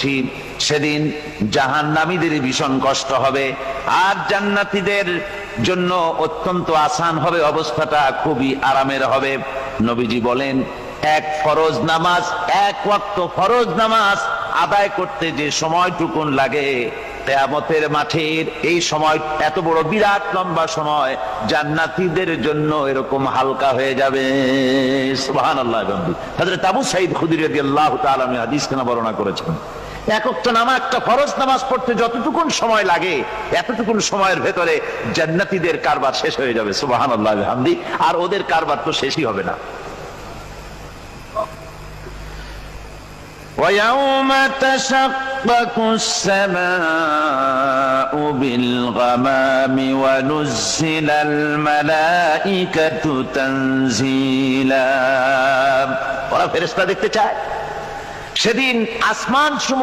করছি, সেদিন জাহান্নামীদের ভীষণ কষ্ট হবে, আর জান্নাতীদের জন্য অত্যন্ত আসান হবে, অবস্থাটা খুবই আরামের হবে। নবীজি বলেন, এক ফরজ নামাজ, এক ওয়াক্ত ফরজ নামাজ আদায় করতে যে সময়টুকুন লাগে, কিয়ামতের মাঠের এই সময় এত বড় বিরাট লম্বা সময় জান্নাতীদের জন্য এরকম হালকা হয়ে যাবে। সুবহানাল্লাহ। হযরত আবু সাঈদ খুদরী রাদিয়াল্লাহু তাআলা হাদিস কেন বর্ণনা করেছেন, এক ওয়াক্ত নামাজ, একটা ফরজ নামাজ পড়তে যতটুকুন সময় লাগে, এতটুকুন সময়ের ভেতরে জান্নাতীদের কারবার শেষ হয়ে যাবে। সুবহানাল্লাহ বিহামদি। আর ওদের কারবার তো শেষই হবে না। وَيَوْمَ تَشَقَّقُ السَّمَاءُ بِالْغَمَامِ وَنُزِّلَ الْمَلَائِكَةُ تَنزِيلًا। ওরা ফেরেশতা দেখতে চায়। সেদিন আসমান সমূহ